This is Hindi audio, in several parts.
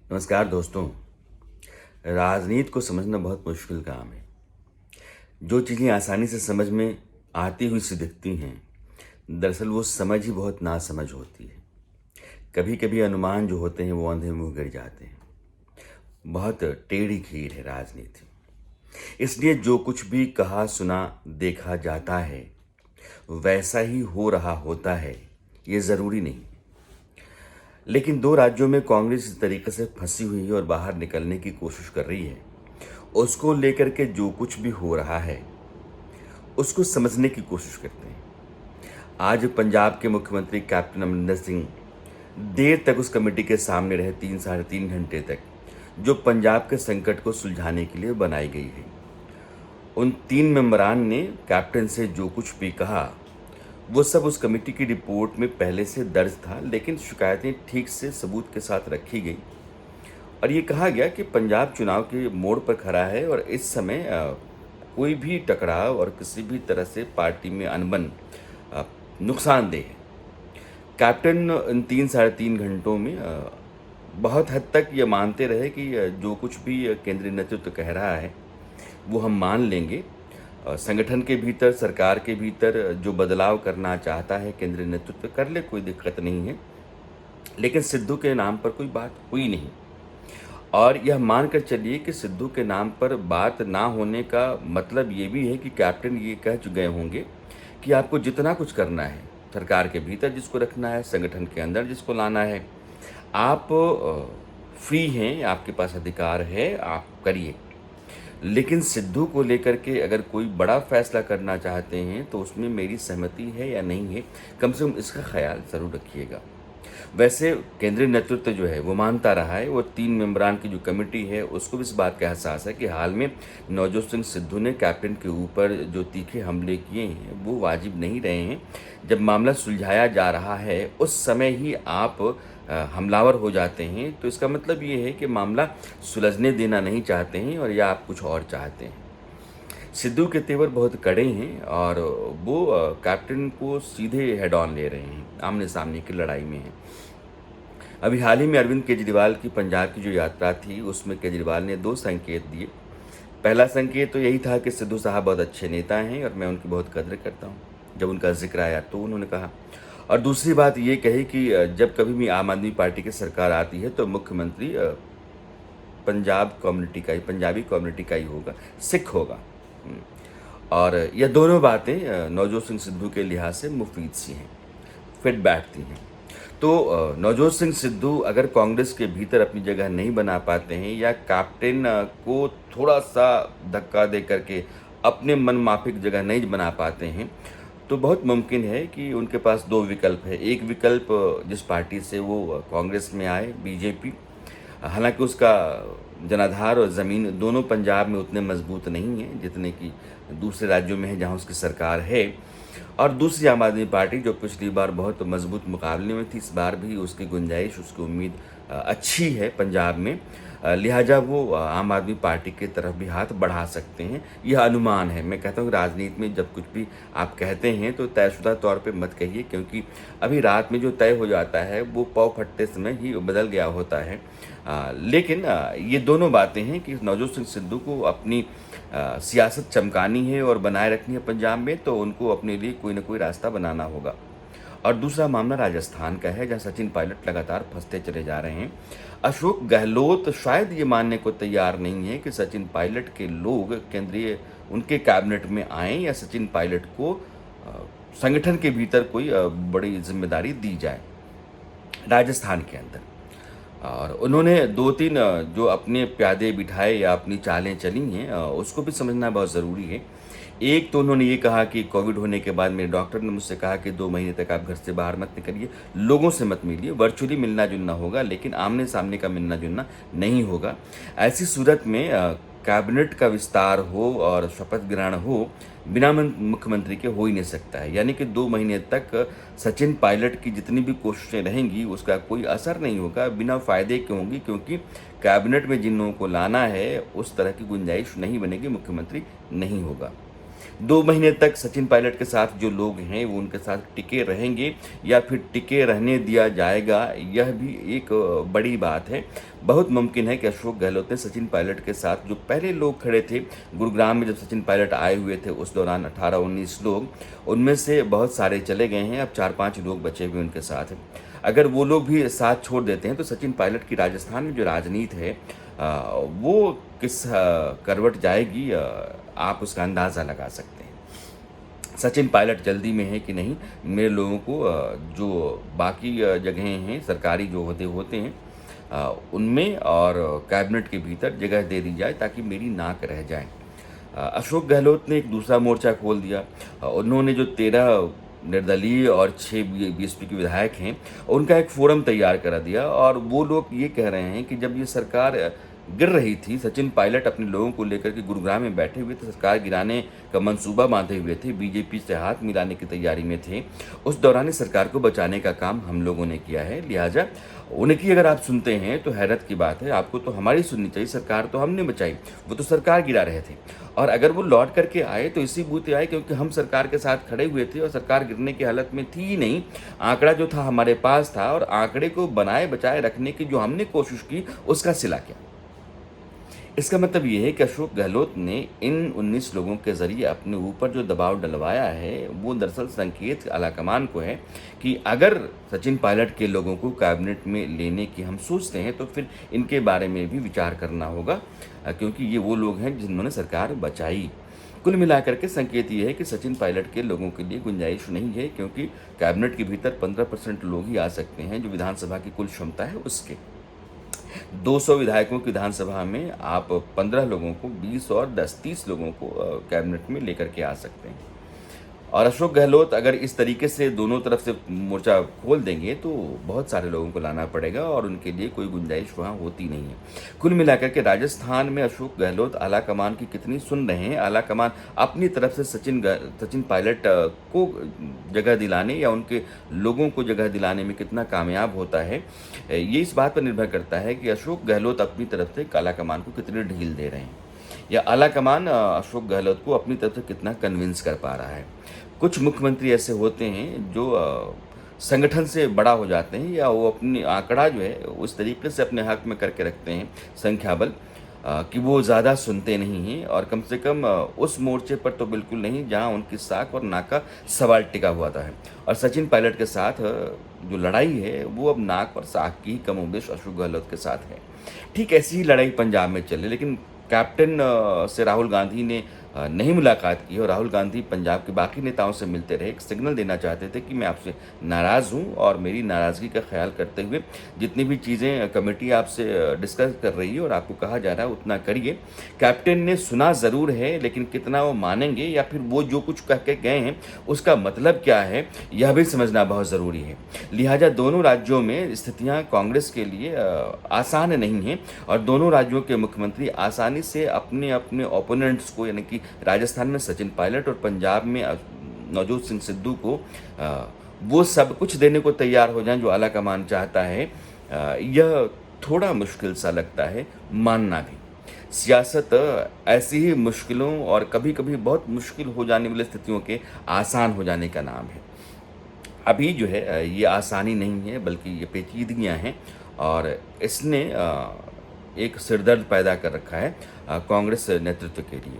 नमस्कार दोस्तों। राजनीति को समझना बहुत मुश्किल काम है। जो चीज़ें आसानी से समझ में आती हुई सी दिखती हैं, दरअसल वो समझ ही बहुत नासमझ होती है। कभी कभी अनुमान जो होते हैं वो अंधे मुंह गिर जाते हैं। बहुत टेढ़ी खीर है राजनीति। इसलिए जो कुछ भी कहा सुना देखा जाता है वैसा ही हो रहा होता है, ये ज़रूरी नहीं। लेकिन दो राज्यों में कांग्रेस इस तरीके से फंसी हुई है और बाहर निकलने की कोशिश कर रही है। उसको लेकर के जो कुछ भी हो रहा है उसको समझने की कोशिश करते हैं। आज पंजाब के मुख्यमंत्री कैप्टन अमरिंदर सिंह देर तक उस कमेटी के सामने रहे, 3 साढ़े 3 घंटे तक, जो पंजाब के संकट को सुलझाने के लिए बनाई गई है। उन 3 मेंबरान ने कैप्टन से जो कुछ भी कहा वो सब उस कमेटी की रिपोर्ट में पहले से दर्ज था, लेकिन शिकायतें ठीक से सबूत के साथ रखी गई और ये कहा गया कि पंजाब चुनाव के मोड़ पर खड़ा है और इस समय कोई भी टकराव और किसी भी तरह से पार्टी में अनबन नुकसानदेह है। कैप्टन इन 3 साढ़े 3 घंटों में बहुत हद तक ये मानते रहे कि जो कुछ भी केंद्रीय नेतृत्व कह रहा है वो हम मान लेंगे। संगठन के भीतर, सरकार के भीतर जो बदलाव करना चाहता है केंद्रीय नेतृत्व कर ले, कोई दिक्कत नहीं है। लेकिन सिद्धू के नाम पर कोई बात हुई नहीं और यह मानकर चलिए कि सिद्धू के नाम पर बात ना होने का मतलब ये भी है कि कैप्टन ये कह चुके होंगे कि आपको जितना कुछ करना है, सरकार के भीतर जिसको रखना है, संगठन के अंदर जिसको लाना है, आप फ्री हैं, आपके पास अधिकार है, आप करिए। लेकिन सिद्धू को लेकर के अगर कोई बड़ा फैसला करना चाहते हैं तो उसमें मेरी सहमति है या नहीं है, कम से कम इसका ख्याल ज़रूर रखिएगा। वैसे केंद्रीय नेतृत्व जो है वो मानता रहा है, वो 3 मेंबरान की जो कमेटी है उसको भी इस बात का एहसास है कि हाल में नवजोत सिंह सिद्धू ने कैप्टन के ऊपर जो तीखे हमले किए हैं वो वाजिब नहीं रहे हैं। जब मामला सुलझाया जा रहा है उस समय ही आप हमलावर हो जाते हैं, तो इसका मतलब ये है कि मामला सुलझने देना नहीं चाहते हैं और या आप कुछ और चाहते हैं। सिद्धू के तेवर बहुत कड़े हैं और वो कैप्टन को सीधे हेड ऑन ले रहे हैं, आमने सामने की लड़ाई में हैं। अभी हाल ही में अरविंद केजरीवाल की पंजाब की जो यात्रा थी उसमें केजरीवाल ने 2 संकेत दिए। पहला संकेत तो यही था कि सिद्धू साहब बहुत अच्छे नेता हैं और मैं उनकी बहुत कदर करता हूँ, जब उनका जिक्र आया तो उन्होंने कहा। और दूसरी बात ये कही कि जब कभी भी आम आदमी पार्टी की सरकार आती है तो मुख्यमंत्री पंजाब कम्युनिटी का ही, पंजाबी कम्युनिटी का ही होगा, सिख होगा। और यह दोनों बातें नवजोत सिंह सिद्धू के लिहाज से मुफीद सी हैं, फिट बैठती हैं। तो नवजोत सिंह सिद्धू अगर कांग्रेस के भीतर अपनी जगह नहीं बना पाते हैं या कैप्टन को थोड़ा सा धक्का दे करके अपने मन माफिक जगह नहीं बना पाते हैं, तो बहुत मुमकिन है कि उनके पास 2 विकल्प है। एक विकल्प जिस पार्टी से वो कांग्रेस में आए, बीजेपी, हालांकि उसका जनाधार और ज़मीन दोनों पंजाब में उतने मजबूत नहीं हैं जितने कि दूसरे राज्यों में है जहां उसकी सरकार है। और दूसरी आम आदमी पार्टी जो पिछली बार बहुत मजबूत मुकाबले में थी, इस बार भी उसकी गुंजाइश, उसकी उम्मीद अच्छी है पंजाब में। लिहाजा वो आम आदमी पार्टी की तरफ भी हाथ बढ़ा सकते हैं, यह अनुमान है। मैं कहता हूँ राजनीति में जब कुछ भी आप कहते हैं तो तयशुदा तौर पे मत कहिए, क्योंकि अभी रात में जो तय हो जाता है वो पौ फटते समय ही बदल गया होता है। लेकिन ये दोनों बातें हैं कि नवजोत सिंह सिद्धू को अपनी सियासत चमकानी है और बनाए रखनी है पंजाब में, तो उनको अपने लिए कोई ना कोई रास्ता बनाना होगा। और दूसरा मामला राजस्थान का है, जहां सचिन पायलट लगातार फंसते चले जा रहे हैं। अशोक गहलोत शायद ये मानने को तैयार नहीं है कि सचिन पायलट के लोग केंद्रीय उनके कैबिनेट में आएं या सचिन पायलट को संगठन के भीतर कोई बड़ी जिम्मेदारी दी जाए राजस्थान के अंदर। और उन्होंने 2-3 जो अपने प्यादे बिठाए या अपनी चालें चली हैं उसको भी समझना बहुत ज़रूरी है। एक तो उन्होंने ये कहा कि कोविड होने के बाद मेरे डॉक्टर ने मुझसे कहा कि 2 महीने तक आप घर से बाहर मत निकलिए, लोगों से मत मिलिए, वर्चुअली मिलना जुलना होगा लेकिन आमने सामने का मिलना जुलना नहीं होगा। ऐसी सूरत में कैबिनेट का विस्तार हो और शपथ ग्रहण हो बिना मुख्यमंत्री के हो ही नहीं सकता है। यानी कि 2 महीने तक सचिन पायलट की जितनी भी कोशिशें रहेंगी उसका कोई असर नहीं होगा, बिना फ़ायदे के होंगी, क्योंकि कैबिनेट में जिन लोगों को लाना है उस तरह की गुंजाइश नहीं बनेगी, मुख्यमंत्री नहीं होगा। 2 महीने तक सचिन पायलट के साथ जो लोग हैं वो उनके साथ टिके रहेंगे या फिर टिके रहने दिया जाएगा, यह भी एक बड़ी बात है। बहुत मुमकिन है कि अशोक गहलोत ने सचिन पायलट के साथ जो पहले लोग खड़े थे गुरुग्राम में, जब सचिन पायलट आए हुए थे उस दौरान 18-19 लोग, उनमें से बहुत सारे चले गए हैं, अब 4-5 लोग बचे हुए उनके साथ। अगर वो लोग भी साथ छोड़ देते हैं तो सचिन पायलट की राजस्थान में जो राजनीति है वो किस करवट जाएगी, आप उसका अंदाज़ा लगा सकते हैं। सचिन पायलट जल्दी में है कि नहीं, मेरे लोगों को जो बाकी जगहें हैं सरकारी जो ओहदे होते हैं उनमें और कैबिनेट के भीतर जगह दे दी जाए ताकि मेरी नाक रह जाए। अशोक गहलोत ने एक दूसरा मोर्चा खोल दिया। उन्होंने जो 13 निर्दलीय और 6 बीएसपी के विधायक हैं उनका एक फोरम तैयार करा दिया, और वो लोग ये कह रहे हैं कि जब ये सरकार गिर रही थी, सचिन पायलट अपने लोगों को लेकर के गुरुग्राम में बैठे हुए थे, सरकार गिराने का मंसूबा बांधे हुए थे, बीजेपी से हाथ मिलाने की तैयारी में थे, उस दौरान इस सरकार को बचाने का काम हम लोगों ने किया है। लिहाजा उनकी अगर आप सुनते हैं तो हैरत की बात है, आपको तो हमारी सुननी चाहिए। सरकार तो हमने बचाई, वो तो सरकार गिरा रहे थे, और अगर वो लौट करके आए तो इसी बूते आए क्योंकि हम सरकार के साथ खड़े हुए थे और सरकार गिरने की हालत में थी ही नहीं। आंकड़ा जो था हमारे पास था, और आंकड़े को बनाए बचाए रखने की जो हमने कोशिश की उसका सिला क्या। इसका मतलब ये है कि अशोक गहलोत ने इन 19 लोगों के ज़रिए अपने ऊपर जो दबाव डलवाया है वो दरअसल संकेत आलाकमान को है कि अगर सचिन पायलट के लोगों को कैबिनेट में लेने की हम सोचते हैं तो फिर इनके बारे में भी विचार करना होगा, क्योंकि ये वो लोग हैं जिन्होंने सरकार बचाई। कुल मिलाकर के संकेत ये है कि सचिन पायलट के लोगों के लिए गुंजाइश नहीं है, क्योंकि कैबिनेट के भीतर 15% लोग ही आ सकते हैं जो विधानसभा की कुल क्षमता है उसके। 200 विधायकों की विधानसभा में आप 15 लोगों को, 20 और 10-30 लोगों को कैबिनेट में लेकर के आ सकते हैं। और अशोक गहलोत अगर इस तरीके से दोनों तरफ से मोर्चा खोल देंगे तो बहुत सारे लोगों को लाना पड़ेगा और उनके लिए कोई गुंजाइश वहाँ होती नहीं है। कुल मिलाकर के राजस्थान में अशोक गहलोत आलाकमान की कितनी सुन रहे हैं, आलाकमान अपनी तरफ से सचिन पायलट को जगह दिलाने या उनके लोगों को जगह दिलाने में कितना कामयाब होता है, ये इस बात पर निर्भर करता है कि अशोक गहलोत अपनी तरफ से आलाकमान को कितनी ढील दे रहे हैं, या आलाकमान अशोक गहलोत को अपनी तरफ से कितना कन्विंस कर पा रहा है। कुछ मुख्यमंत्री ऐसे होते हैं जो संगठन से बड़ा हो जाते हैं, या वो अपनी आंकड़ा जो है उस तरीके से अपने हक में करके रखते हैं संख्या बल, कि वो ज़्यादा सुनते नहीं हैं, और कम से कम उस मोर्चे पर तो बिल्कुल नहीं जहां उनकी साख और नाक का सवाल टिका हुआ था। और सचिन पायलट के साथ जो लड़ाई है वो अब नाक और साख की कमोबेश अशोक गहलोत के साथ है। ठीक ऐसी ही लड़ाई पंजाब में चले, लेकिन कैप्टन से राहुल गांधी ने नहीं मुलाकात की, और राहुल गांधी पंजाब के बाकी नेताओं से मिलते रहे, एक सिग्नल देना चाहते थे कि मैं आपसे नाराज़ हूं और मेरी नाराज़गी का ख्याल करते हुए जितनी भी चीज़ें कमेटी आपसे डिस्कस कर रही है और आपको कहा जा रहा है उतना करिए। कैप्टन ने सुना ज़रूर है, लेकिन कितना वो मानेंगे या फिर वो जो कुछ कह के गए हैं उसका मतलब क्या है, यह भी समझना बहुत ज़रूरी है। लिहाजा दोनों राज्यों में स्थितियाँ कांग्रेस के लिए आसान नहीं हैं, और दोनों राज्यों के मुख्यमंत्री आसानी से अपने अपने ओपोनेंट्स को, यानी कि राजस्थान में सचिन पायलट और पंजाब में नवजोत सिंह सिद्धू को वो सब कुछ देने को तैयार हो जाएं जो आलाकमान चाहता है। यह थोड़ा मुश्किल सा लगता है मानना भी। सियासत ऐसी ही मुश्किलों और कभी कभी बहुत मुश्किल हो जाने वाली स्थितियों के आसान हो जाने का नाम है। अभी जो है ये आसानी नहीं है, बल्कि ये पेचीदगियाँ हैं, और इसने एक सिरदर्द पैदा कर रखा है कांग्रेस नेतृत्व के लिए।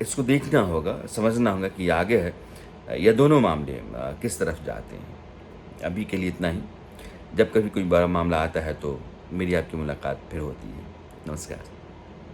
इसको देखना होगा, समझना होगा कि आगे है या दोनों मामले किस तरफ जाते हैं। अभी के लिए इतना ही। जब कभी कोई बड़ा मामला आता है तो मेरी आपकी मुलाकात फिर होती है। नमस्कार।